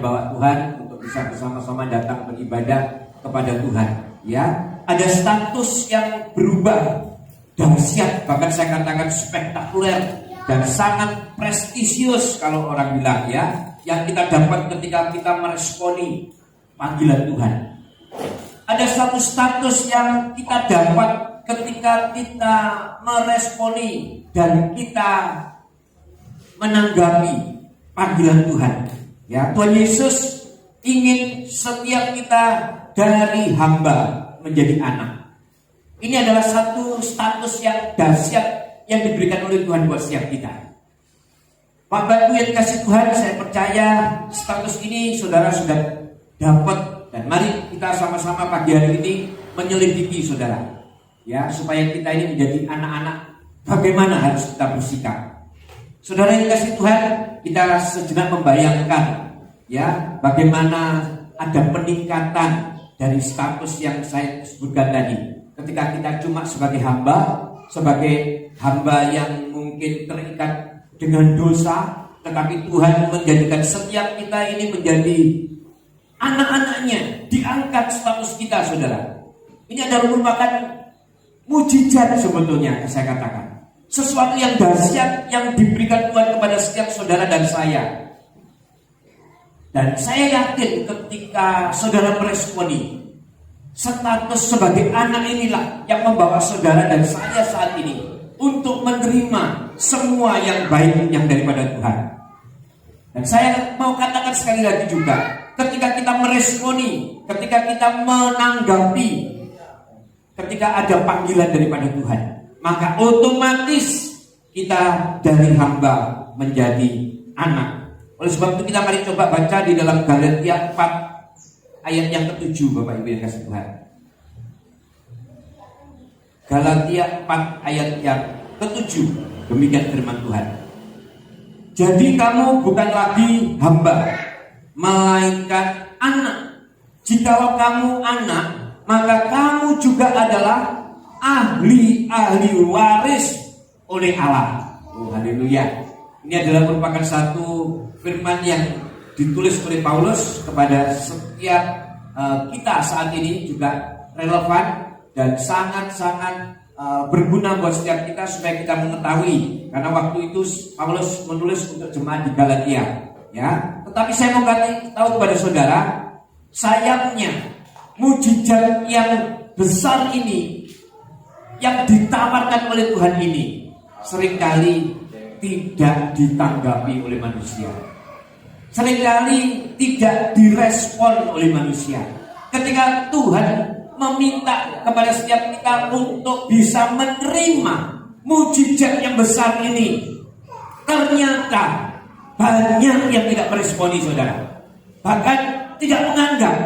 bawa Tuhan untuk bisa bersama-sama datang beribadah kepada Tuhan. Ya, ada status yang berubah dahsyat, bahkan saya katakan spektakuler dan sangat prestisius kalau orang bilang ya, yang kita dapat ketika kita meresponi panggilan Tuhan. Ada satu status yang kita dapat ketika kita meresponi dan kita menanggapi panggilan Tuhan. Ya, Tuhan Yesus ingin setiap kita dari hamba menjadi anak. Ini adalah satu status yang dahsyat yang diberikan oleh Tuhan buat setiap kita. Bapak Ibu yang kasih Tuhan, saya percaya status ini saudara sudah dapat, dan mari kita sama-sama pagi hari ini menyelidiki saudara, ya, supaya kita ini menjadi anak-anak bagaimana harus kita bersikap. Saudara yang kasih Tuhan, kita sejenak membayangkan ya bagaimana ada peningkatan dari status yang saya sebutkan tadi. Ketika kita cuma sebagai hamba yang mungkin terikat dengan dosa, tetapi Tuhan menjadikan setiap kita ini menjadi anak-anaknya, diangkat status kita saudara. Ini adalah merupakan mujizat sebetulnya, saya katakan. Sesuatu yang dahsyat yang diberikan Tuhan kepada setiap saudara dan saya. Dan saya yakin ketika saudara meresponi status sebagai anak inilah yang membawa saudara dan saya saat ini untuk menerima semua yang baik yang daripada Tuhan. Dan saya mau katakan sekali lagi juga, ketika kita meresponi, ketika kita menanggapi, ketika ada panggilan daripada Tuhan, maka otomatis kita dari hamba menjadi anak. Oleh sebab itu kita mari coba baca di dalam Galatia 4 ayat yang ke-7, Bapak Ibu yang kasih Tuhan. Galatia 4 ayat yang ke-7, demikian firman Tuhan. Jadi kamu bukan lagi hamba, melainkan anak. Jikalau kamu anak, maka kamu juga adalah ahli waris oleh Allah. Oh, haleluya. Ini adalah merupakan satu firman yang ditulis oleh Paulus kepada setiap kita saat ini, juga relevan dan sangat-sangat berguna buat setiap kita supaya kita mengetahui, karena waktu itu Paulus menulis untuk jemaat di Galatia, ya. Tetapi saya mau tahu kepada saudara, sayangnya mujizat yang besar ini yang ditawarkan oleh Tuhan ini seringkali tidak ditanggapi oleh manusia, seringkali tidak direspon oleh manusia. Ketika Tuhan meminta kepada setiap kita untuk bisa menerima mujizat yang besar ini, ternyata banyak yang tidak meresponi saudara, bahkan tidak menganggap.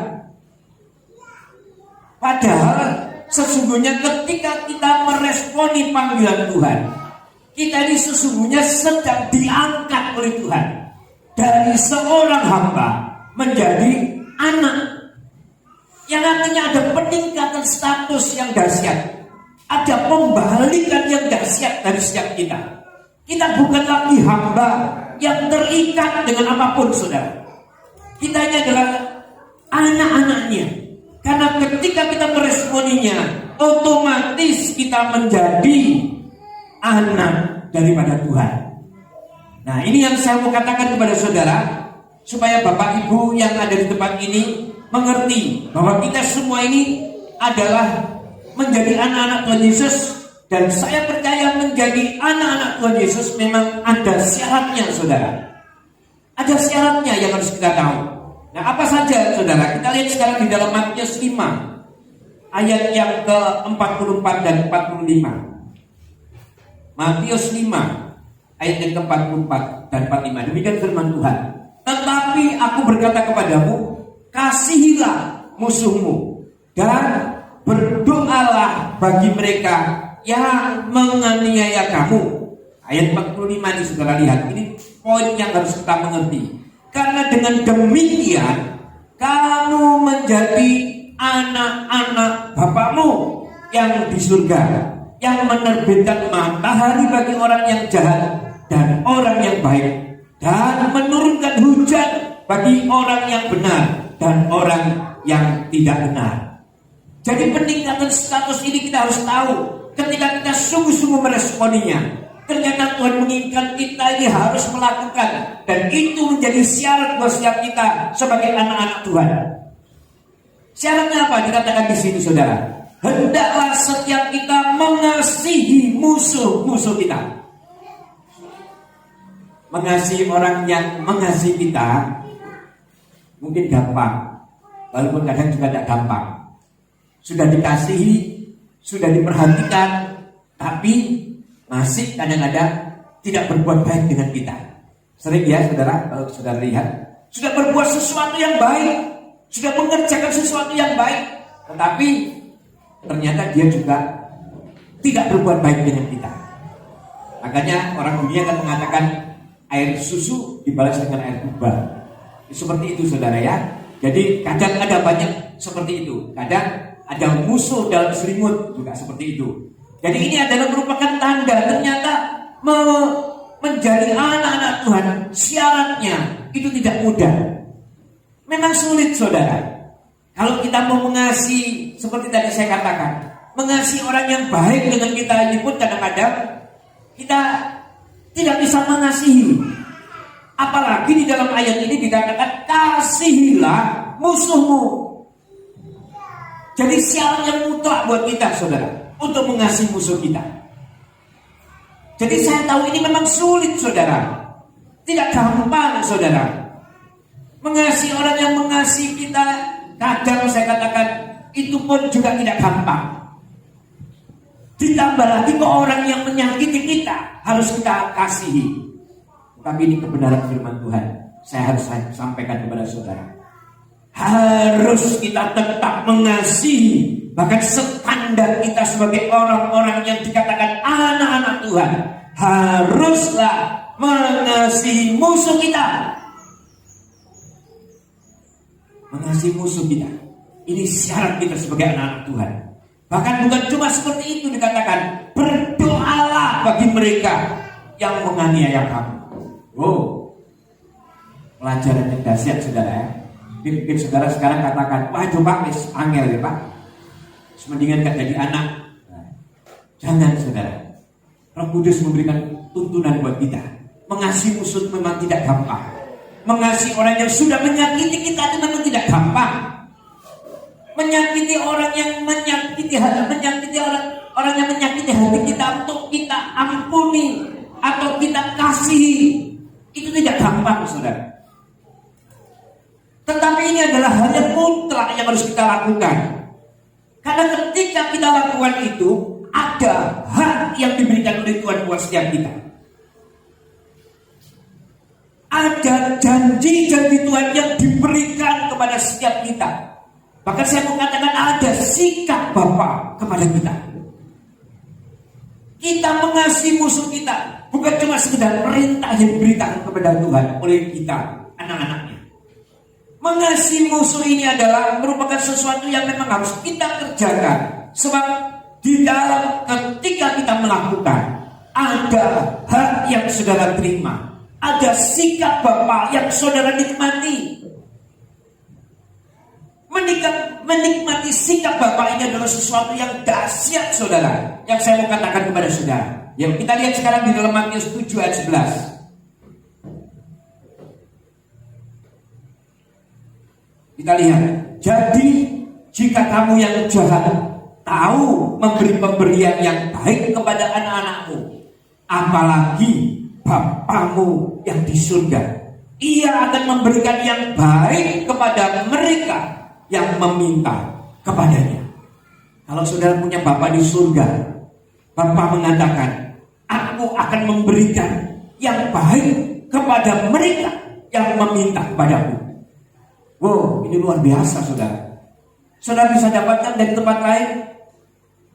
Padahal sesungguhnya ketika kita meresponi panggilan Tuhan, kita ini sesungguhnya sedang diangkat oleh Tuhan dari seorang hamba menjadi anak. Yang artinya ada peningkatan status yang dahsyat, ada pembalikan yang dahsyat dari setiap kita. Kita bukan lagi hamba yang terikat dengan apapun saudara. Kita ini adalah anak-anaknya. Karena ketika kita meresponinya, otomatis kita menjadi anak daripada Tuhan. Nah, ini yang saya mau katakan kepada saudara, supaya Bapak Ibu yang ada di tempat ini mengerti bahwa kita semua ini adalah menjadi anak-anak Tuhan Yesus. Dan saya percaya menjadi anak-anak Tuhan Yesus memang ada syaratnya saudara. Ada syaratnya yang harus kita tahu. Nah, apa saja saudara? Kita lihat sekarang di dalam Matius 5 ayat yang ke-44 dan 45. Matius 5 ayat yang ke-44 dan 45. Demikian firman Tuhan. Tetapi aku berkata kepadamu, kasihilah musuhmu dan berdoalah bagi mereka yang menganiaya kamu. Ayat 45 ini saudara lihat, ini poin yang harus kita mengerti. Karena dengan demikian kamu menjadi anak-anak Bapamu yang di surga, yang menerbitkan matahari bagi orang yang jahat dan orang yang baik, dan menurunkan hujan bagi orang yang benar dan orang yang tidak benar. Jadi peningkatan status ini kita harus tahu. Ketika kita sungguh-sungguh meresponinya, ternyata Tuhan menginginkan kita ini harus melakukan. Dan itu menjadi syarat buat setiap kita sebagai anak-anak Tuhan. Syaratnya apa? Dikatakan di sini, saudara. Hendaklah setiap kita mengasihi musuh-musuh kita. Mengasihi orang yang mengasihi kita mungkin gampang, walaupun kadang juga tidak gampang. Sudah dikasihi, sudah diperhatikan, tapi masih kadang-kadang tidak berbuat baik dengan kita. Sering ya saudara, kalau saudara lihat, sudah berbuat sesuatu yang baik, sudah mengerjakan sesuatu yang baik, tetapi ternyata dia juga tidak berbuat baik dengan kita. Makanya orang dunia kan mengatakan air susu dibalas dengan air tuba. Seperti itu saudara ya. Jadi kadang ada banyak seperti itu. Kadang ada musuh dalam selimut juga seperti itu. Jadi ini adalah merupakan tanda ternyata menjadi anak-anak Tuhan. Syaratnya itu tidak mudah. Memang sulit saudara. Kalau kita mau mengasihi, seperti tadi saya katakan, mengasihi orang yang baik dengan kita ini pun kadang-kadang kita tidak bisa mengasihi. Apalagi di dalam ayat ini dikatakan kasihilah musuhmu. Jadi syarat yang mutlak buat kita saudara untuk mengasihi musuh kita. Jadi saya tahu ini memang sulit saudara. Tidak gampang saudara. Mengasihi orang yang mengasihi kita, kadang saya katakan itu pun juga tidak gampang. Ditambah lagi ke orang yang menyakiti kita, harus kita kasihi. Tapi ini kebenaran firman Tuhan. Saya harus sampaikan kepada saudara. Harus kita tetap mengasihi. Bahkan standar kita sebagai orang-orang yang dikatakan anak-anak Tuhan, haruslah mengasihi musuh kita. Mengasihi musuh kita. Ini syarat kita sebagai anak-anak Tuhan. Bahkan bukan cuma seperti itu dikatakan, berdoalah bagi mereka yang menganiaya kamu. Oh, pelajaran yang dahsyat saudara ya. Mungkin saudara sekarang katakan, wah itu Pak, angel ya Pak, semendingan gak jadi anak. Nah, jangan saudara. Roh Kudus memberikan tuntunan buat kita. Mengasihi musuh memang tidak gampang. Mengasihi orang yang sudah menyakiti kita itu memang tidak gampang. Menyakiti orang yang menyakiti orang yang menyakiti hati kita untuk kita ampuni atau kita kasihi, itu tidak gampang saudara. Tetapi ini adalah hal yang mutlak yang harus kita lakukan. Karena ketika kita lakukan itu, ada hak yang diberikan oleh Tuhan buat setiap kita. Ada janji-janji Tuhan yang diberikan kepada setiap kita. Bahkan saya mengatakan ada sikap Bapa kepada kita. Kita mengasihi musuh kita bukan cuma sekedar perintah yang diberikan kepada Tuhan oleh kita, anak-anaknya. Mengasihi musuh ini adalah merupakan sesuatu yang memang harus kita kerjakan. Sebab di dalam ketika kita melakukan, ada hak yang saudara terima. Ada sikap Bapa yang saudara nikmati. Menikmati sikap Bapa ini adalah sesuatu yang dahsyat saudara. Yang saya mau katakan kepada saudara. Yang kita lihat sekarang di dalam Matius 7 ayat 11. Kita lihat. Jadi jika kamu yang jahat tahu memberi pemberian yang baik kepada anak-anakmu, apalagi Bapamu yang di surga, Ia akan memberikan yang baik kepada mereka yang meminta kepadanya. Kalau saudara punya Bapa di surga, Bapa mengatakan, aku akan memberikan yang baik kepada mereka yang meminta kepadaku. Wow, ini luar biasa saudara. Saudara bisa dapatkan dari tempat lain.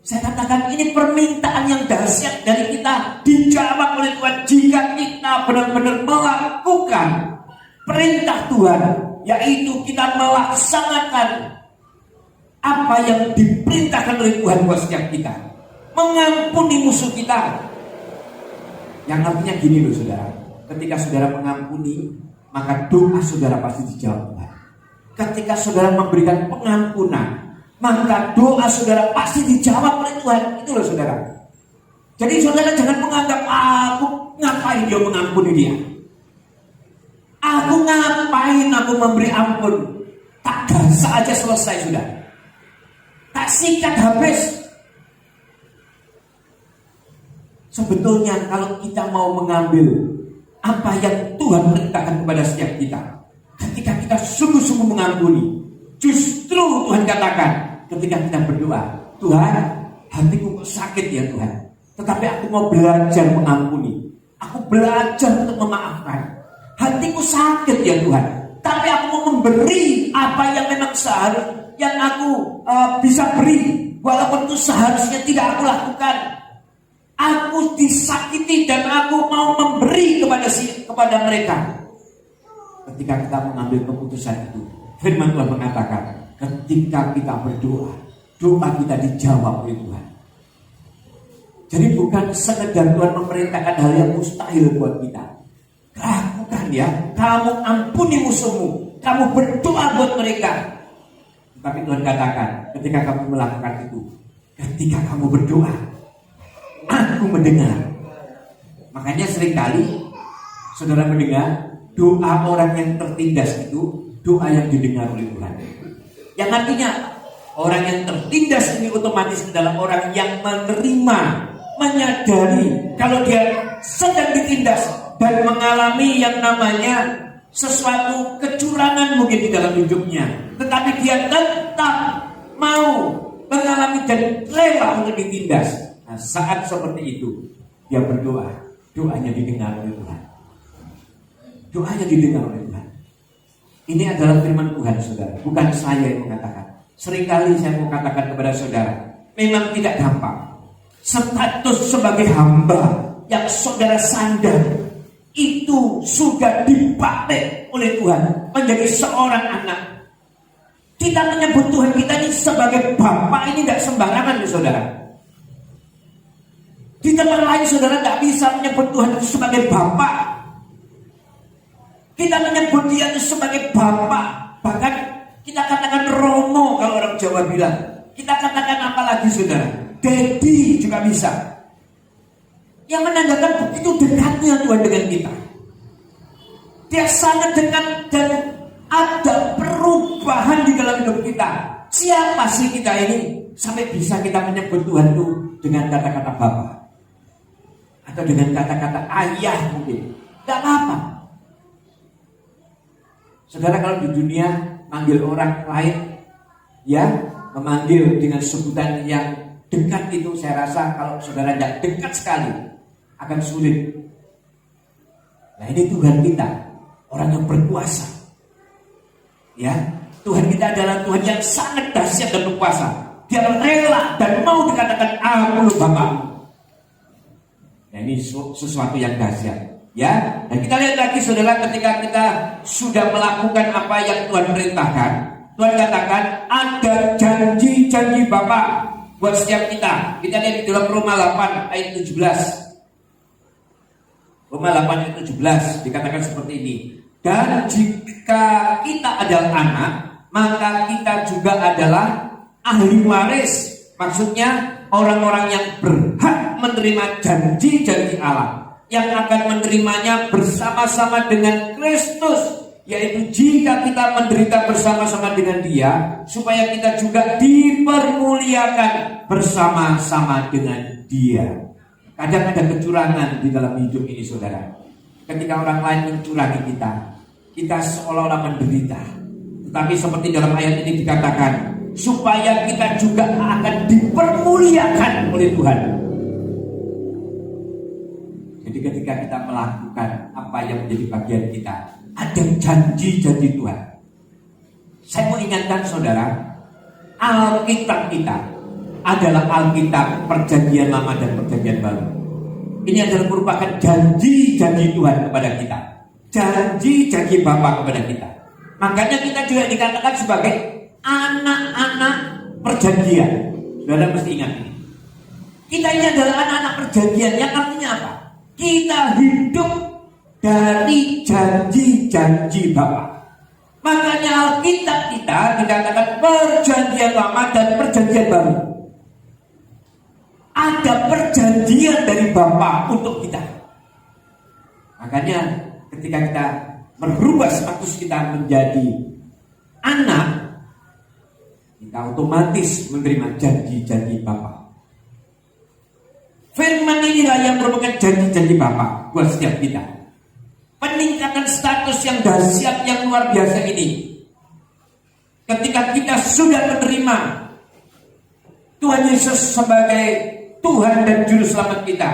Saya katakan ini permintaan yang dahsyat dari kita, dijawab oleh Tuhan jika kita benar-benar melakukan perintah Tuhan, yaitu kita melaksanakan apa yang diperintahkan oleh Tuhan buat setiap kita. Mengampuni musuh kita. Yang artinya gini loh saudara, ketika saudara mengampuni, maka doa saudara pasti dijawab Tuhan. Ketika saudara memberikan pengampunan, maka doa saudara pasti dijawab oleh Tuhan. Itu loh saudara. Jadi saudara jangan menganggap aku ngapain dia mengampuni dia. Aku ngapain aku memberi ampun. Tak gasa aja selesai sudah. Tak sikat habis. Sebetulnya kalau kita mau mengambil apa yang Tuhan perintahkan kepada setiap kita, ketika kita sungguh-sungguh mengampuni, justru Tuhan katakan ketika kita berdoa, Tuhan, hatiku sakit ya Tuhan, tetapi aku mau belajar mengampuni. Aku belajar untuk memaafkan. Hatiku sakit ya Tuhan, tapi aku mau memberi apa yang memang seharusnya yang aku bisa beri, walaupun itu seharusnya tidak aku lakukan. Aku disakiti dan aku mau memberi kepada mereka. Ketika kita mengambil keputusan itu, firman Tuhan mengatakan, ketika kita berdoa, doa kita dijawab oleh Tuhan. Jadi bukan sekedar Tuhan memerintahkan hal yang mustahil buat kita. Lakukan ya, kamu ampuni musuhmu, kamu berdoa buat mereka. Tapi Tuhan katakan, ketika kamu melakukan itu, ketika kamu berdoa, aku mendengar. Makanya seringkali saudara mendengar doa orang yang tertindas itu doa yang didengar oleh Tuhan. Yang artinya orang yang tertindas ini otomatis adalah orang yang menerima, menyadari kalau dia sedang ditindas dan mengalami yang namanya sesuatu kecurangan mungkin di dalam hidupnya, tetapi dia tetap mau mengalami dan rela untuk ditindas. Nah, saat seperti itu dia berdoa, doanya didengar oleh Tuhan. Doanya didengar oleh Tuhan. Ini adalah firman Tuhan saudara, bukan saya yang mengatakan. Seringkali saya mau katakan kepada saudara, memang tidak gampang. Status sebagai hamba yang saudara sandang itu sudah dipakai oleh Tuhan menjadi seorang anak. Kita menyebut Tuhan kita ini sebagai Bapa ini tidak sembarangan saudara. Di tempat lain saudara tidak bisa menyebut Tuhan itu sebagai Bapa. Kita menyebut dia itu sebagai Bapa. Bahkan kita katakan Romo kalau orang Jawa bilang. Kita katakan apa lagi saudara? Daddy juga bisa. Yang menandakan begitu dekatnya Tuhan dengan kita. Dia sangat dekat dan ada perubahan di dalam hidup kita. Siapa sih kita ini sampai bisa kita menyebut Tuhan itu dengan kata-kata Bapa? Atau dengan kata-kata ayah mungkin. Tidak apa-apa. Saudara kalau di dunia manggil orang lain, ya memanggil dengan sebutan yang dekat itu, saya rasa kalau saudara tidak dekat sekali akan sulit. Nah ini Tuhan kita, orang yang berkuasa. Ya, Tuhan kita adalah Tuhan yang sangat dahsyat dan berkuasa. Dia rela dan mau dikatakan aku Bapa. Nah ini sesuatu yang dahsyat. Ya, dan kita lihat lagi saudara, ketika kita sudah melakukan apa yang Tuhan perintahkan, Tuhan katakan ada janji-janji Bapa buat setiap kita. Kita lihat di dalam Roma 8 ayat 17. Roma 8 ayat 17 dikatakan seperti ini. Dan jika kita adalah anak, maka kita juga adalah ahli waris. Maksudnya orang-orang yang berhak menerima janji-janji Allah, yang akan menerimanya bersama-sama dengan Kristus, yaitu jika kita menderita bersama-sama dengan Dia, supaya kita juga dipermuliakan bersama-sama dengan Dia. Kadang ada kecurangan di dalam hidup ini saudara. Ketika orang lain mencurangi kita seolah-olah menderita. Tetapi seperti dalam ayat ini dikatakan, supaya kita juga akan dipermuliakan oleh Tuhan. Jadi ketika kita melakukan apa yang menjadi bagian kita, ada janji-janji Tuhan. Saya mau ingatkan saudara, Alkitab kita adalah Alkitab Perjanjian Lama dan Perjanjian Baru. Ini adalah merupakan janji-janji Tuhan kepada kita, janji-janji Bapa kepada kita. Makanya kita juga dikatakan sebagai anak-anak perjanjian. Saudara mesti ingat ini. Kita ini adalah anak-anak perjanjian. Yang artinya apa? Kita hidup dari janji-janji Bapa. Makanya Alkitab kita dikatakan perjanjian lama dan perjanjian baru. Ada perjanjian dari Bapa untuk kita. Makanya ketika kita merubah status kita menjadi anak, kita otomatis menerima janji-janji Bapa. Firman inilah yang merupakan janji-janji Bapa buat setiap kita. Peningkatan status yang dahsyat, yang luar biasa ini, ketika kita sudah menerima Tuhan Yesus sebagai Tuhan dan Juru Selamat kita,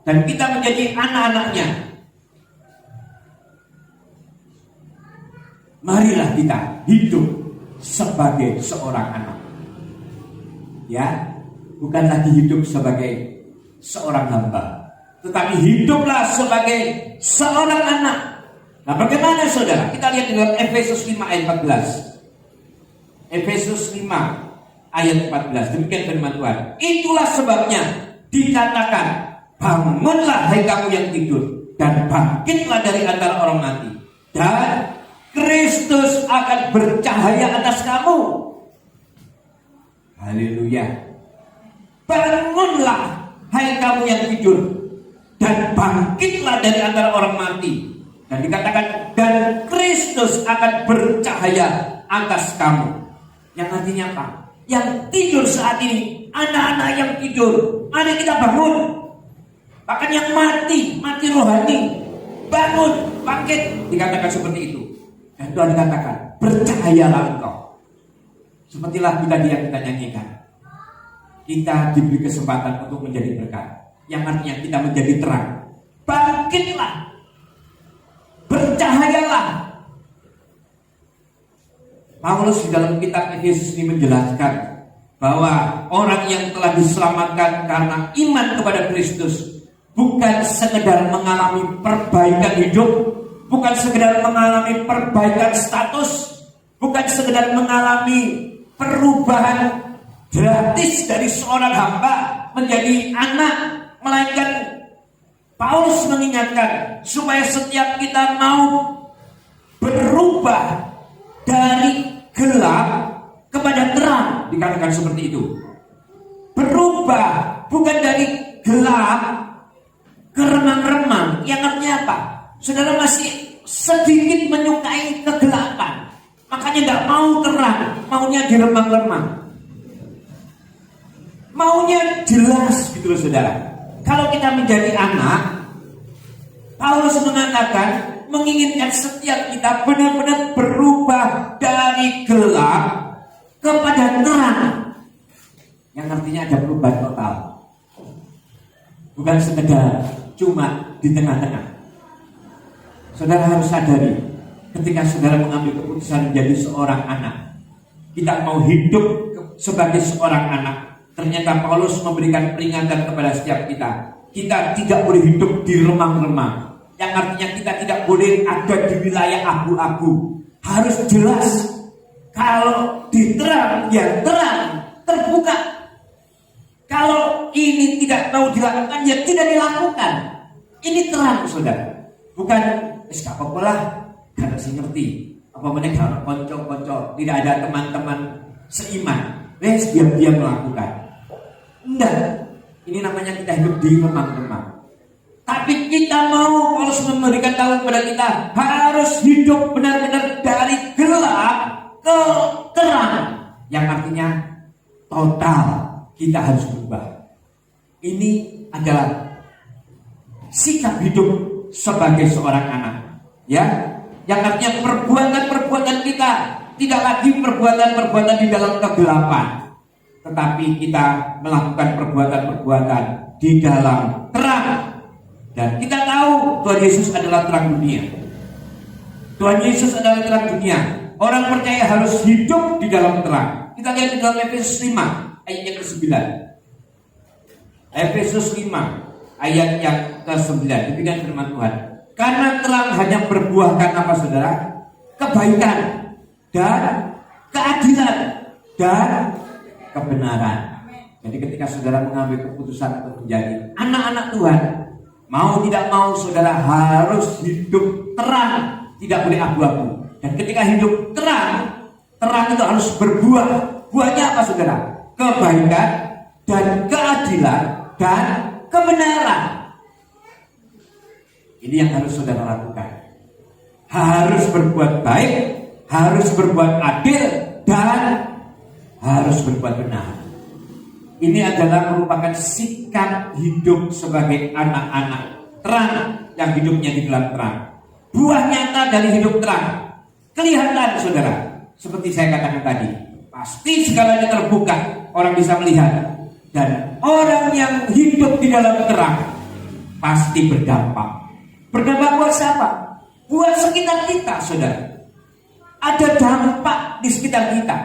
dan kita menjadi anak-anaknya, marilah kita hidup sebagai seorang anak. Ya, bukan lagi hidup sebagai seorang hamba, tetapi hiduplah sebagai seorang anak. Nah, bagaimana saudara? Kita lihat di dalam Efesus 5 ayat 14. Efesus 5 ayat 14. Demikian firman Tuhan. Itulah sebabnya dikatakan, bangunlah hai kamu yang tidur, dan bangkitlah dari antara orang mati, dan Kristus akan bercahaya atas kamu. Haleluya. Bangunlah hai kamu yang tidur, dan bangkitlah dari antara orang mati. Dan dikatakan, dan Kristus akan bercahaya atas kamu. Yang artinya apa? Yang tidur saat ini, anak-anak yang tidur, mari kita bangun. Bahkan yang mati rohani, bangun, bangkit. Dikatakan seperti itu. Dan Tuhan dikatakan, bercahayalah engkau. Sepertilah tadi yang kita nyanyikan. Kita diberi kesempatan untuk menjadi berkat, yang artinya kita menjadi terang. Bangkitlah, bercahayalah. Paulus di dalam kitab Efesus ini menjelaskan bahwa orang yang telah diselamatkan karena iman kepada Kristus bukan sekedar mengalami perbaikan hidup, bukan sekedar mengalami perbaikan status, bukan sekedar mengalami perubahan gratis dari seorang hamba menjadi anak, melainkan Paulus mengingatkan supaya setiap kita mau berubah dari gelap kepada terang. Dikatakan seperti itu. Berubah bukan dari gelap ke remang-remang. Yang artinya apa? Saudara masih sedikit menyukai kegelapan, makanya gak mau terang, maunya di remang-remang, maunya jelas gitu loh saudara. Kalau kita menjadi anak, Paulus mengatakan menginginkan setiap kita benar-benar berubah dari gelap kepada terang. Yang artinya ada perubahan total, bukan sekedar cuma di tengah-tengah. Saudara harus sadari, ketika saudara mengambil keputusan menjadi seorang anak, kita mau hidup sebagai seorang anak. Ternyata Paulus memberikan peringatan kepada setiap kita. Kita tidak boleh hidup di remang-remang. Yang artinya kita tidak boleh ada di wilayah abu-abu. Harus jelas. Kalau diterang, ya terang, terbuka. Kalau ini tidak mau dilakukan, ya tidak dilakukan. Ini terang, saudara. Bukan, gak apa-apa lah, karena saya ngerti. Apa mereka konco-konco, tidak ada teman-teman seiman. Diam-diam melakukan. Enggak, ini namanya kita hidup di remang-remang. Tapi kita mau, Paulus memberikan tahu kepada kita, harus hidup benar-benar dari gelap ke terang. Yang artinya total kita harus berubah. Ini adalah sikap hidup sebagai seorang anak, ya. Yang artinya perbuatan-perbuatan kita tidak lagi perbuatan-perbuatan di dalam kegelapan, tetapi kita melakukan perbuatan-perbuatan di dalam terang. Dan kita tahu Tuhan Yesus adalah terang dunia. Tuhan Yesus adalah terang dunia. Orang percaya harus hidup di dalam terang. Kita lihat di dalam Efesus 5 ayat yang ke-9. Efesus 5 ayat yang ke-9. Demikian firman Tuhan. Karena terang hanya berbuahkan apa saudara? Kebaikan dan keadilan dan kebenaran. Jadi ketika saudara mengambil keputusan untuk menjadi anak-anak Tuhan, Mau tidak mau saudara harus hidup terang, tidak boleh abu-abu. Dan ketika hidup terang, terang itu harus berbuah. Buahnya apa saudara? Kebaikan dan keadilan dan kebenaran. Ini yang harus saudara lakukan. Harus berbuat baik, harus berbuat adil, dan harus berbuat benar. Ini adalah merupakan sikap hidup sebagai anak-anak terang yang hidupnya di dalam terang. Buah nyata dari hidup terang kelihatan saudara. Seperti saya katakan tadi, pasti segalanya terbuka, orang bisa melihat. Dan orang yang hidup di dalam terang pasti berdampak. Berdampak buat siapa? Buat sekitar kita saudara. Ada dampak di sekitar kita,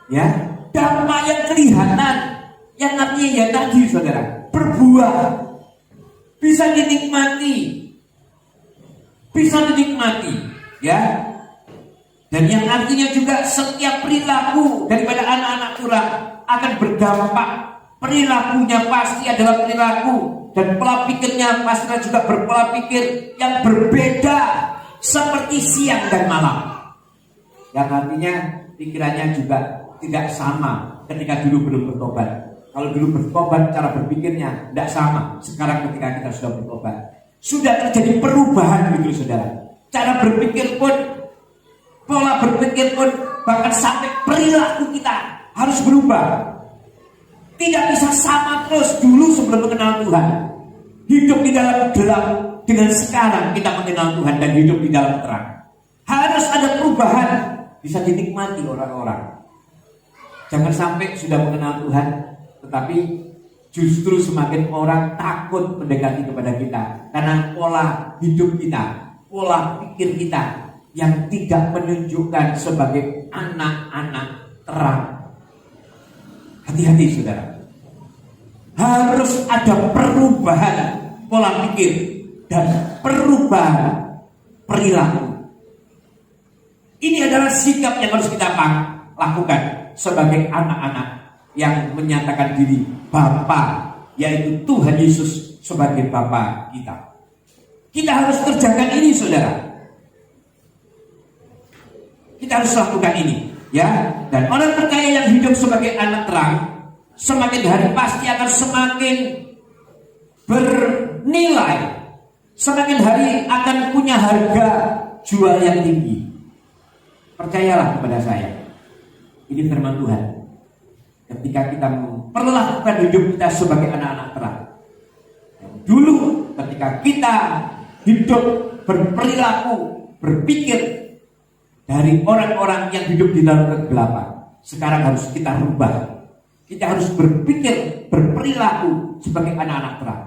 ya, dampak yang kelihatan, yang artinya ya tadi saudara, berbuah, bisa dinikmati, ya, dan yang artinya juga setiap perilaku daripada anak-anak Tuhan akan berdampak. Perilakunya pasti adalah perilaku, dan pola pikirnya pasti juga berpola pikir yang berbeda, seperti siang dan malam. Yang artinya pikirannya juga tidak sama ketika dulu belum bertobat. Kalau dulu bertobat cara berpikirnya tidak sama. Sekarang ketika kita sudah bertobat, sudah terjadi perubahan gitu saudara. Cara berpikir pun, pola berpikir pun, bahkan sampai perilaku kita harus berubah. Tidak bisa sama terus dulu sebelum mengenal Tuhan. Hidup di dalam gelap dengan sekarang kita mengenal Tuhan dan hidup di dalam terang. Harus ada perubahan, bisa dinikmati orang-orang. Jangan sampai sudah mengenal Tuhan, tetapi justru semakin orang takut mendekati kepada kita. Karena pola hidup kita, pola pikir kita yang tidak menunjukkan sebagai anak-anak terang. Hati-hati saudara. Harus ada perubahan pola pikir dan perubahan perilaku. Ini adalah sikap yang harus kita lakukan sebagai anak-anak yang menyatakan diri Bapa, yaitu Tuhan Yesus sebagai Bapa kita. Kita harus kerjakan ini saudara. Kita harus lakukan ini, ya. Dan orang percaya yang hidup sebagai anak terang, semakin hari pasti akan semakin bernilai, semakin hari akan punya harga jual yang tinggi. Percayalah kepada saya, ini firman Tuhan. Ketika kita memperlakukan hidup kita sebagai anak-anak terang, dulu ketika kita hidup berperilaku, berpikir dari orang-orang yang hidup di dalam kegelapan, sekarang harus kita rubah. Kita harus berpikir, berperilaku sebagai anak-anak terang.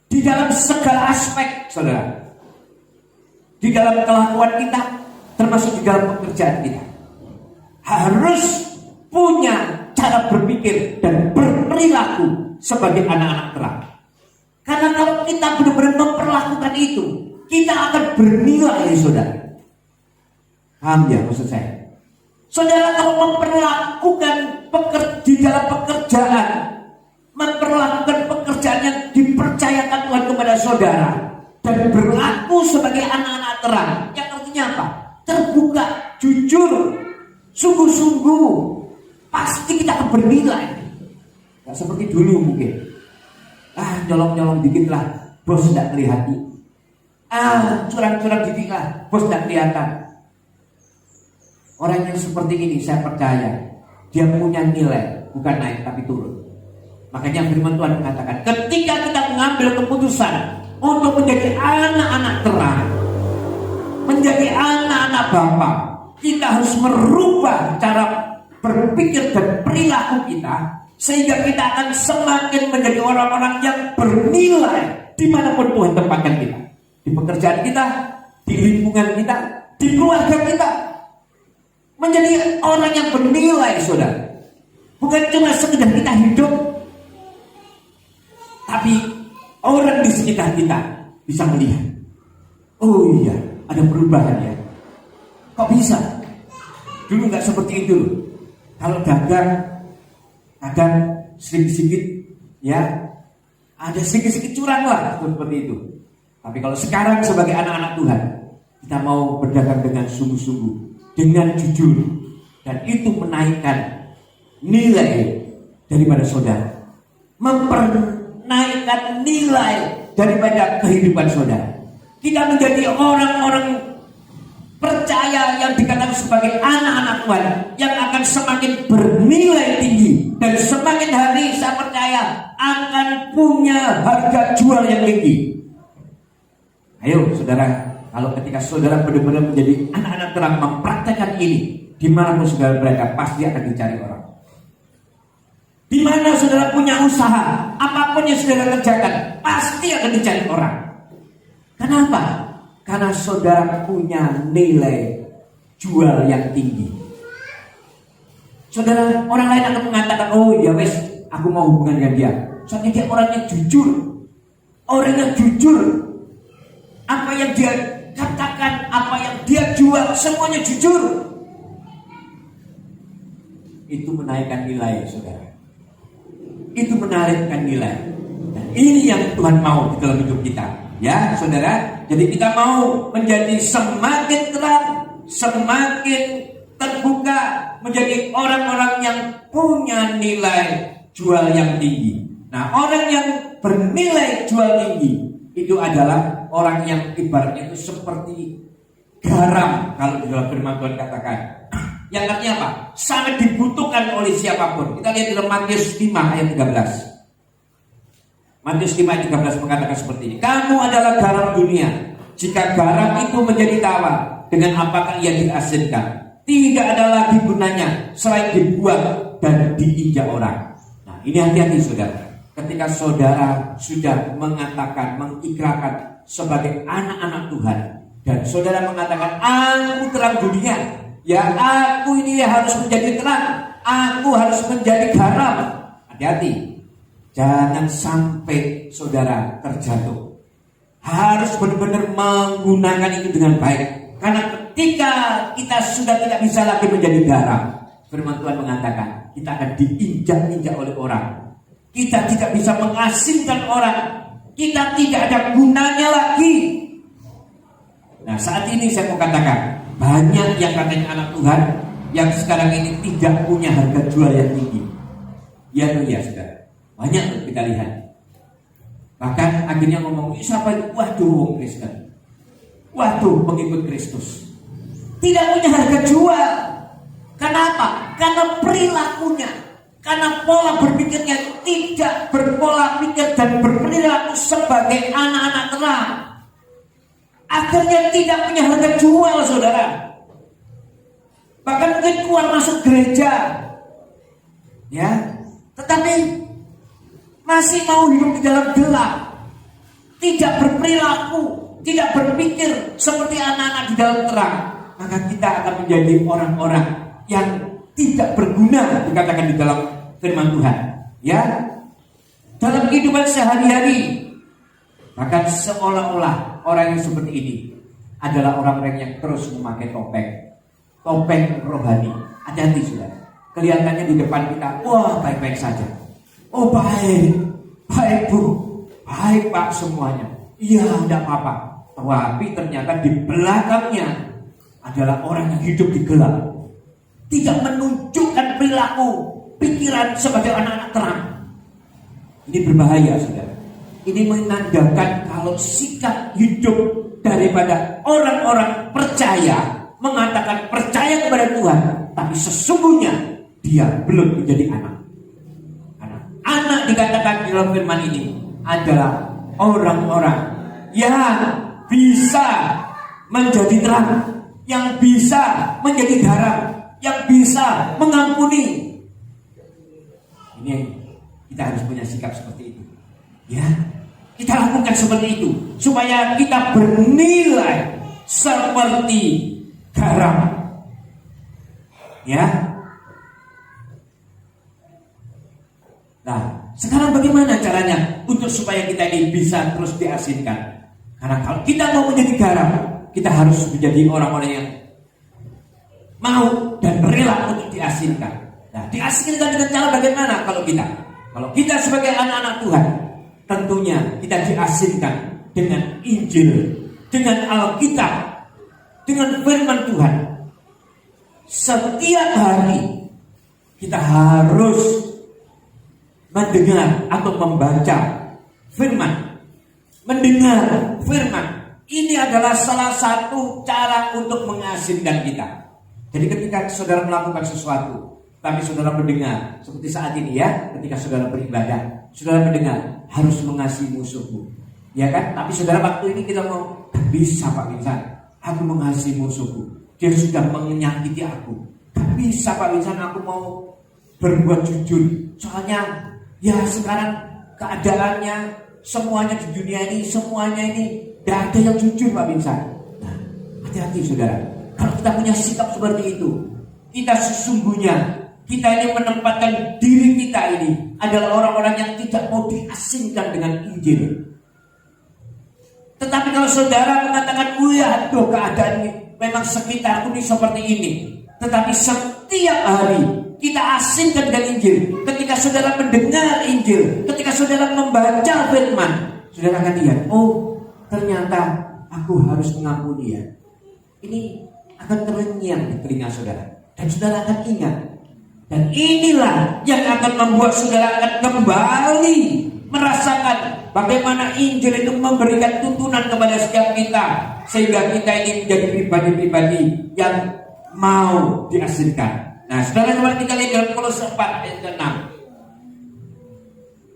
Di dalam segala aspek, saudara. Di dalam kelakuan kita, termasuk di dalam pekerjaan kita. Harus punya cara berpikir dan berperilaku sebagai anak-anak terang. Karena kalau kita benar-benar memperlakukan itu, kita akan bernilai, saudara. Paham ya maksud saya? Saudara kalau memperlakukan di dalam pekerjaan, memperlakukan pekerjaan yang dipercayakan Tuhan kepada saudara, dan berlaku sebagai anak-anak terang, yang artinya apa? Terbuka, jujur, sungguh-sungguh, pasti kita akan bernilai. Gak seperti dulu mungkin. Nyolong-nyolong dikit lah, bos tidak kelihatan. Curang-curang dikit lah, bos tidak kelihatan. Orang yang seperti ini saya percaya dia punya nilai, bukan naik tapi turun. Makanya firman Tuhan mengatakan, ketika kita mengambil keputusan untuk menjadi anak-anak terang, menjadi anak-anak Bapa, kita harus merubah cara berpikir dan perilaku kita, sehingga kita akan semakin menjadi orang-orang yang bernilai dimanapun Tuhan tempatkan kita. Di pekerjaan kita, di lingkungan kita, di keluarga kita. Menjadi orang yang bernilai, saudara. Bukan cuma sekedar kita hidup, tapi orang di sekitar kita bisa melihat, oh iya, ada perubahan ya. Kok bisa? Dulu gak seperti itu loh. Kalau dagang, kadang sedikit-sedikit ya, Ada sedikit-sedikit curang lah seperti itu. Tapi kalau sekarang sebagai anak-anak Tuhan, kita mau berdagang dengan sungguh-sungguh, dengan jujur, dan itu menaikkan nilai daripada saudara, mempernaikkan nilai daripada kehidupan saudara. Kita menjadi orang-orang percaya yang dikatakan sebagai anak-anak Tuhan yang akan semakin bernilai tinggi, dan semakin hari saya percaya akan punya harga jual yang tinggi. Ayo saudara, kalau ketika saudara benar-benar menjadi anak-anak terang mempraktekkan ini, di mana saudara berada pasti akan dicari orang. Di mana saudara punya usaha, apapun yang saudara kerjakan pasti akan dicari orang. Kenapa? Karena saudara punya nilai jual yang tinggi. Saudara, orang lain akan mengatakan, oh ya wes, aku mau hubungan dengan dia. Soalnya dia orangnya jujur. Orangnya jujur. Apa yang dia katakan, apa yang dia jual, semuanya jujur. Itu menaikkan nilai, saudara. Itu menaikkan nilai. Dan ini yang Tuhan mau di dalam hidup kita. Ya, saudara. Jadi kita mau menjadi semakin terang, semakin terbuka, menjadi orang-orang yang punya nilai jual yang tinggi. Nah, orang yang bernilai jual tinggi itu adalah orang yang ibaratnya itu seperti garam, kalau di dalam firman Tuhan katakan. Yang artinya apa? Sangat dibutuhkan oleh siapapun. Kita lihat dalam Matius 5 ayat 13. Matius 5 ayat 13 mengatakan seperti ini. Kamu adalah garam dunia. Jika garam itu menjadi tawar, dengan apakah ia diasinkan? Tidak ada lagi gunanya selain dibuang dan diinjak orang. Nah, ini hati-hati saudara. Ketika saudara sudah mengatakan, mengikrarkan sebagai anak-anak Tuhan, dan saudara mengatakan, aku terang dunia, ya aku ini harus menjadi terang, aku harus menjadi garam. Hati-hati. Jangan sampai saudara terjatuh. Harus benar-benar menggunakan itu dengan baik. Karena ketika kita sudah tidak bisa lagi menjadi garam, firman Tuhan mengatakan kita akan diinjak-injak oleh orang. Kita tidak bisa mengasingkan orang. Kita tidak ada gunanya lagi. Nah, saat ini saya mau katakan, banyak yang katanya anak Tuhan yang sekarang ini tidak punya harga jual yang tinggi. Ya, saudara. Banyak kita lihat. Bahkan akhirnya ngomong, siapa itu? Waduh, Kristen. Waduh, pengikut Kristus. Tidak punya harga jual. Kenapa? Karena perilakunya, karena pola berpikirnya tidak berpola pikir dan berperilaku sebagai anak-anak terang. Akhirnya tidak punya harga jual, saudara. Bahkan mungkin keluar masuk gereja, ya, tetapi masih mau hidup di dalam gelap, tidak berperilaku, tidak berpikir seperti anak-anak di dalam terang. Maka kita akan menjadi orang-orang yang tidak berguna, dikatakan di dalam firman Tuhan, ya, dalam kehidupan sehari-hari. Bahkan seolah-olah orang yang seperti ini adalah orang-orang yang terus memakai topeng rohani. Hati-hati sudah. Kelihatannya di depan kita, wah baik-baik saja. Oh baik Bu, baik Pak semuanya. Iya, tidak apa-apa. Tapi ternyata di belakangnya adalah orang yang hidup di gelap, tidak menunjukkan perilaku, pikiran sebagai anak-anak terang. Ini berbahaya, saudara. Ini menandakan kalau sikap hidup daripada orang-orang percaya, mengatakan percaya kepada Tuhan, tapi sesungguhnya dia belum menjadi anak. Anak dikatakan di dalam firman ini adalah orang-orang yang bisa menjadi terang, yang bisa menjadi garam, yang bisa mengampuni. Ini kita harus punya sikap seperti itu. Ya, kita lakukan seperti itu supaya kita bernilai seperti garam. Ya. Nah, sekarang bagaimana caranya untuk supaya kita ini bisa terus diasinkan? Karena kalau kita mau menjadi garam, kita harus menjadi orang-orang yang mau dan rela untuk diasinkan. Nah, diasinkan dengan cara bagaimana kalau kita sebagai anak-anak Tuhan, tentunya kita diasingkan dengan Injil, dengan Alkitab, dengan firman Tuhan. Setiap hari kita harus mendengar atau membaca firman. Mendengar firman. Ini adalah salah satu cara untuk mengasingkan kita. Jadi ketika saudara melakukan sesuatu, tapi saudara mendengar, seperti saat ini ya, ketika saudara beribadah, saudara mendengar harus mengasihi musuhmu, ya kan? Tapi saudara waktu ini kita mau, bisa Pak Winsan, aku mengasihi musuhku, dia sudah menyakiti aku. Tak bisa Pak Winsan, aku mau berbuat jujur. Soalnya ya sekarang keadaannya, semuanya di dunia ini, semuanya ini tidak ada yang jujur Pak Winsan. Nah, hati-hati saudara. Kalau kita punya sikap seperti itu, kita sesungguhnya kita ini menempatkan diri kita ini adalah orang-orang yang tidak mau diasingkan dengan Injil. Tetapi kalau saudara mengatakan, aduh keadaan ini memang sekitarku ini seperti ini, tetapi setiap hari kita asingkan dengan Injil. Ketika saudara mendengar Injil, ketika saudara membaca firman, saudara akan lihat, oh ternyata aku harus mengampuni ya. Ini akan terngiang di telinga saudara, dan saudara akan ingat. Dan inilah yang akan membuat saudara akan kembali merasakan bagaimana Injil itu memberikan tuntunan kepada setiap kita, sehingga kita ini menjadi pribadi-pribadi yang mau diasingkan. Nah, saudara, kembali kita lihat dalam Kolose 4 ayat 6.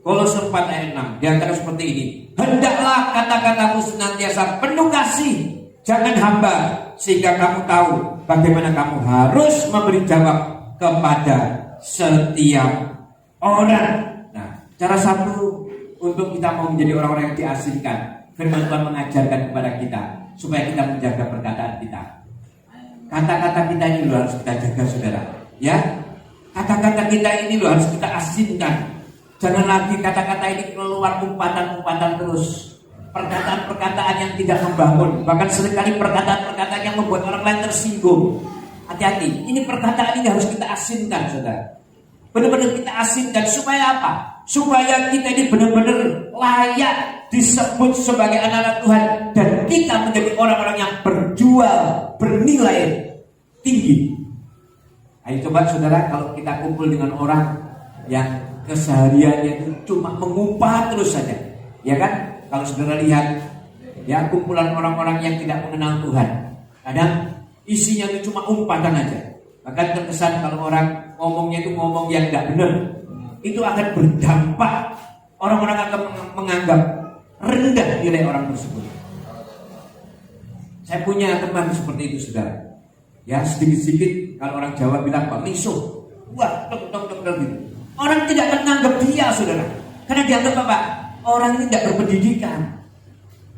Kolose 4 ayat 6 diantara seperti ini. Hendaklah kata-katamu senantiasa penuh kasih, jangan hamba, sehingga kamu tahu bagaimana kamu harus memberi jawab kepada setiap orang. Nah, cara satu untuk kita mau menjadi orang-orang yang diasingkan, firman Tuhan mengajarkan kepada kita supaya kita menjaga perkataan kita. Kata-kata kita ini loh harus kita jaga saudara, ya. Kata-kata kita ini loh harus kita asingkan. Jangan lagi kata-kata ini keluar umpatan-umpatan terus. Perkataan-perkataan yang tidak membangun, bahkan seringkali perkataan-perkataan yang membuat orang lain tersinggung. Hati-hati, ini perkataan ini harus kita asingkan saudara. Benar-benar kita asingkan supaya apa? Supaya kita ini benar-benar layak disebut sebagai anak-anak Tuhan, dan kita menjadi orang-orang yang berjual, bernilai tinggi. Ayo coba saudara, kalau kita kumpul dengan orang yang kesehariannya itu cuma mengumpat terus saja, ya kan? Kalau saudara lihat ya kumpulan orang-orang yang tidak mengenal Tuhan, kadang isinya itu cuma umpatan aja. Bahkan terkesan kalau orang ngomongnya itu ngomong yang tidak benar, itu akan berdampak, orang-orang akan menganggap rendah nilai orang tersebut. Saya punya teman seperti itu saudara. Ya sedikit-sedikit kalau orang Jawa bilang Pak misuh, wah tong gitu. Orang tidak akan menganggap dia saudara, karena dianggap apa? Orang ini tidak berpendidikan.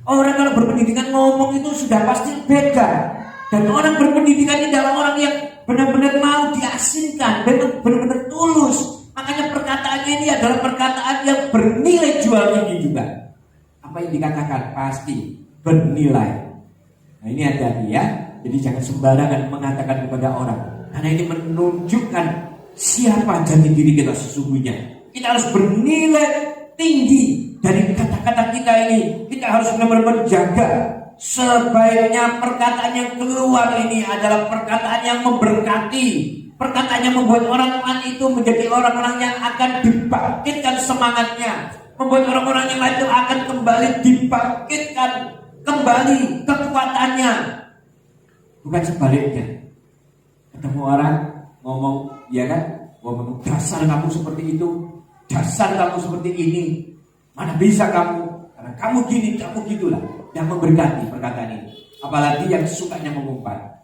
Orang kalau berpendidikan ngomong itu sudah pasti beda. Dan orang berpendidikan ini adalah orang yang benar-benar mau diasingkan, benar-benar tulus. Makanya perkataannya ini adalah perkataan yang bernilai jual tinggi juga. Apa yang dikatakan pasti bernilai. Nah ini hati-hati ya. Jadi jangan sembarangan mengatakan kepada orang, karena ini menunjukkan siapa jati diri kita sesungguhnya. Kita harus bernilai tinggi dari kata-kata kita ini. Kita harus benar-benar menjaga. Sebaiknya perkataan yang keluar ini adalah perkataan yang memberkati, perkataan yang membuat orang lain itu menjadi orang-orang yang akan dibangkitkan semangatnya, membuat orang-orang yang lain itu akan kembali dibangkitkan kembali kekuatannya. Bukan sebaliknya. Ketemu orang ngomong, ya kan, ngomong dasar kamu seperti itu, dasar kamu seperti ini, mana bisa kamu, karena kamu gini, kamu gitulah. Yang memberkati perkataan ini, apalagi yang sukanya mengumpat.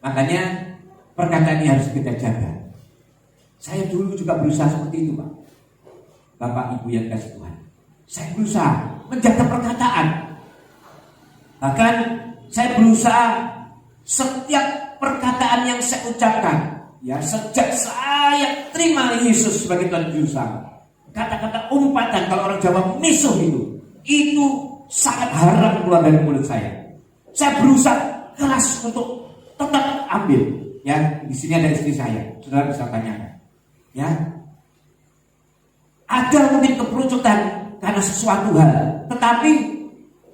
Makanya perkataan ini harus kita jaga. Saya dulu juga berusaha seperti itu Pak, Bapak Ibu yang kasih Tuhan. Saya berusaha menjaga perkataan. Bahkan saya berusaha setiap perkataan yang saya ucapkan, ya sejak saya terima Yesus sebagai Tuhan Juru Selamat, kata-kata umpatan kalau orang Jawa misuh itu sangat haram keluar dari mulut saya. Saya berusaha keras untuk tetap ambil. Ya, di sini ada istri saya. Saudara bisa tanyakan. Ya, ada mungkin keperucutan karena sesuatu hal, tetapi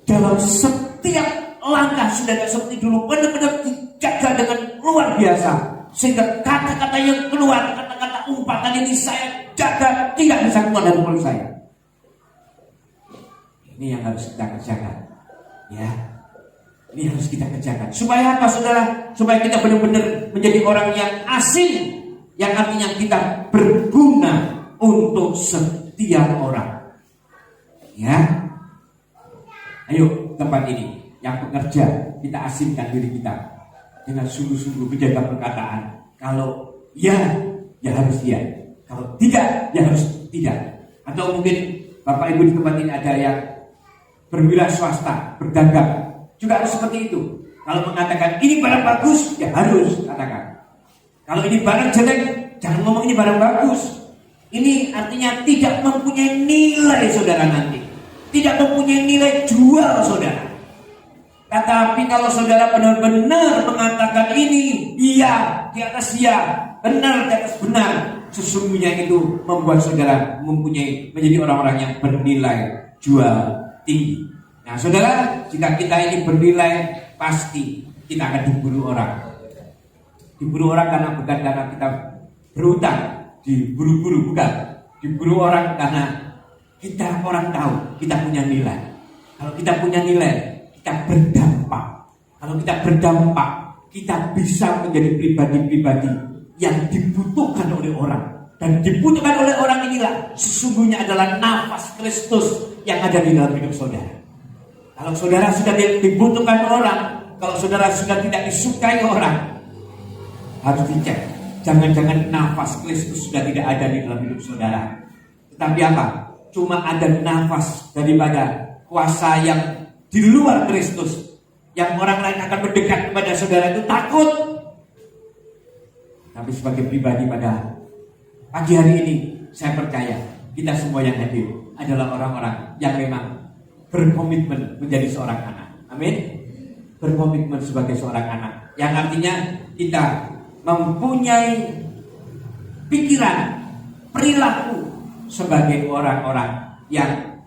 dalam setiap langkah saudara seperti dulu benar-benar dijaga dengan luar biasa, sehingga kata-kata yang keluar, kata-kata umpatan ini saya jaga tidak bisa keluar dari mulut saya. Ini yang harus kita kerjakan, ya. Ini harus kita kerjakan. Supaya apa, saudara? Supaya kita benar-benar menjadi orang yang asing, yang artinya kita berguna untuk setiap orang. Ya, ayo tempat ini yang bekerja, kita asingkan diri kita dengan sungguh-sungguh menjaga perkataan. Kalau ya, ya harus ya. Kalau tidak, ya harus tidak. Atau mungkin Bapak Ibu di tempat ini ada yang berwira swasta, berdagang, juga harus seperti itu. Kalau mengatakan ini barang bagus, ya harus katakan. Kalau ini barang jelek, jangan ngomong ini barang bagus. Ini artinya tidak mempunyai nilai saudara nanti. Tidak mempunyai nilai jual saudara. Tetapi kalau saudara benar-benar mengatakan ini iya, di atas iya, benar di atas benar, sesungguhnya itu membuat saudara mempunyai menjadi orang-orang yang bernilai jual tinggi. Nah saudara, jika kita ini bernilai, pasti kita akan diburu orang. Diburu orang bukan karena kita berutang, diburu-buru bukan. Diburu orang karena kita orang tahu kita punya nilai. Kalau kita punya nilai, kita berdampak. Kalau kita berdampak, kita bisa menjadi pribadi-pribadi yang dibutuhkan oleh orang. Dan dibutuhkan oleh orang inilah sesungguhnya adalah nafas Kristus yang ada di dalam hidup saudara. Kalau saudara sudah dibutuhkan orang, kalau saudara sudah tidak disukai orang, harus dicek. Jangan-jangan nafas Kristus sudah tidak ada di dalam hidup saudara. Tetapi apa? Cuma ada nafas daripada kuasa yang di luar Kristus, yang orang lain akan mendekat kepada saudara itu takut. Tapi sebagai pribadi pada pagi hari ini, saya percaya kita semua yang hadir adalah orang-orang yang memang berkomitmen menjadi seorang anak. Amin. Berkomitmen sebagai seorang anak, yang artinya kita mempunyai pikiran, perilaku sebagai orang-orang yang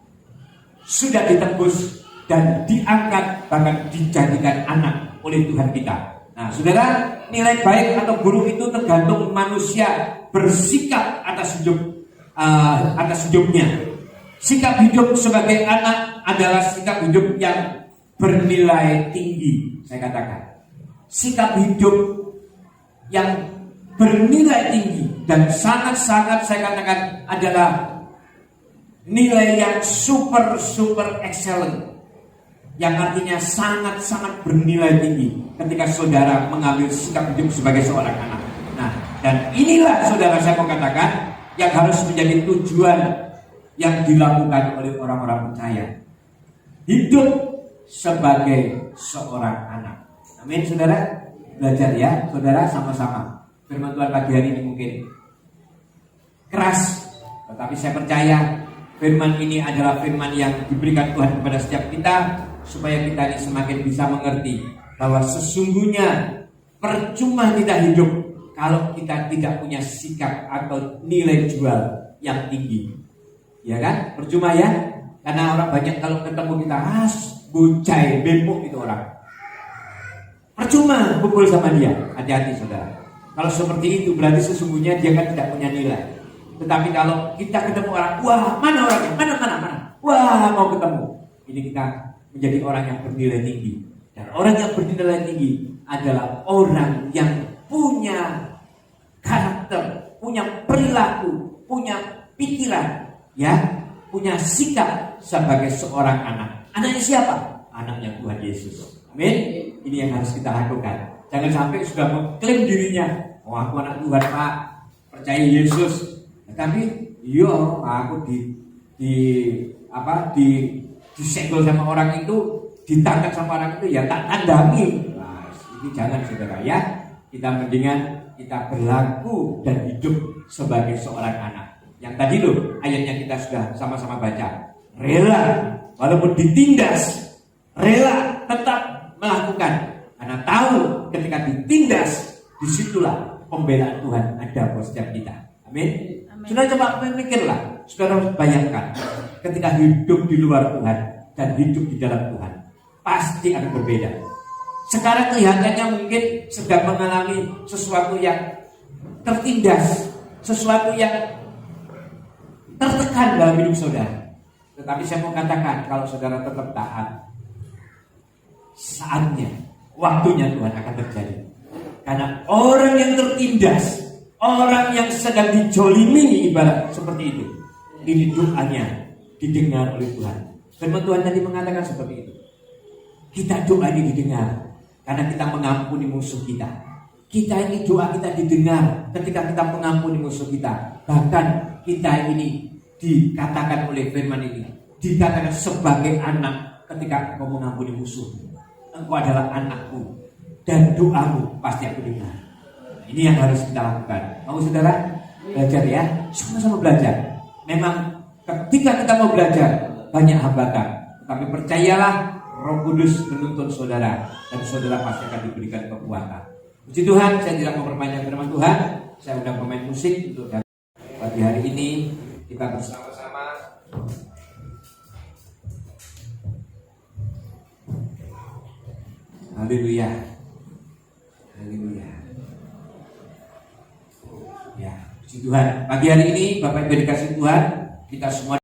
sudah ditebus dan diangkat, bahkan dijadikan anak oleh Tuhan kita. Nah, saudara, nilai baik atau buruk itu tergantung manusia bersikap atas hidupnya. Sikap hidup sebagai anak adalah sikap hidup yang bernilai tinggi, saya katakan. Sikap hidup yang bernilai tinggi dan sangat-sangat saya katakan adalah nilai yang super excellent, yang artinya sangat-sangat bernilai tinggi ketika saudara mengambil sikap hidup sebagai seorang anak. Nah, dan inilah saudara saya mau katakan yang harus menjadi tujuan yang dilakukan oleh orang-orang percaya. Hidup sebagai seorang anak. Amin saudara. Belajar ya saudara sama-sama. Firman Tuhan pagi hari ini mungkin keras, tetapi saya percaya firman ini adalah firman yang diberikan Tuhan kepada setiap kita, supaya kita ini semakin bisa mengerti bahwa sesungguhnya percuma kita hidup kalau kita tidak punya sikap atau nilai jual yang tinggi. Ya kan? Percuma ya. Karena orang banyak kalau ketemu kita bucai, bempuk itu orang. Percuma kumpul sama dia. Hati-hati saudara. Kalau seperti itu berarti sesungguhnya dia kan tidak punya nilai. Tetapi kalau kita ketemu orang, wah mana orangnya? Mana? Wah mau ketemu. Ini kita menjadi orang yang bernilai tinggi. Dan orang yang bernilai tinggi adalah orang yang punya karakter, punya perilaku, punya pikiran, ya, punya sikap sebagai seorang anak. Anaknya siapa? Anaknya Tuhan Yesus. Amin. Ini yang harus kita lakukan. Jangan sampai sudah mengklaim dirinya, oh aku anak Tuhan Pak, percaya Yesus. Tapi aku disegel sama orang itu, ditangkap sama orang itu, ya tak tandami. Nah, ini jangan saudara ya. Kita mendingan kita berlaku dan hidup sebagai seorang anak. Yang tadi loh ayatnya kita sudah sama-sama baca. Rela walaupun ditindas, rela tetap melakukan. Karena tahu ketika ditindas, disitulah pembelaan Tuhan ada buat setiap kita. Amin. Sudah coba mikirlah, saudara bayangkan ketika hidup di luar Tuhan dan hidup di dalam Tuhan pasti akan berbeda. Sekarang kelihatannya mungkin sedang mengalami sesuatu yang tertindas, sesuatu yang tertekan dalam hidup saudara. Tetapi saya mau katakan, kalau saudara tetap taat, saatnya, waktunya Tuhan akan terjadi. Karena orang yang tertindas, orang yang sedang dijolimi ibarat seperti itu, ini doanya didengar oleh Tuhan. Firman Tuhan tadi mengatakan seperti itu. Kita doa ini didengar karena kita mengampuni musuh kita. Kita ini doa kita didengar ketika kita mengampuni musuh kita. Bahkan kita ini dikatakan oleh firman ini, dikatakan sebagai anak ketika engkau mengampuni musuh. Engkau adalah anakku dan doamu pasti aku dengar. Ini yang harus kita lakukan. Mau saudara belajar ya, sama-sama belajar. Memang ketika kita mau belajar banyak hambatan, tapi percayalah Roh Kudus menuntun saudara dan saudara pasti akan diberikan kekuatan. Puji Tuhan, saya tidak mau perpanjang firman Tuhan. Saya sudah pemain musik untuk pagi hari ini kita bersama-sama haleluya. Haleluya. Ya, puji Tuhan. Pagi hari ini Bapak Ibu dikasih Tuhan, kita semua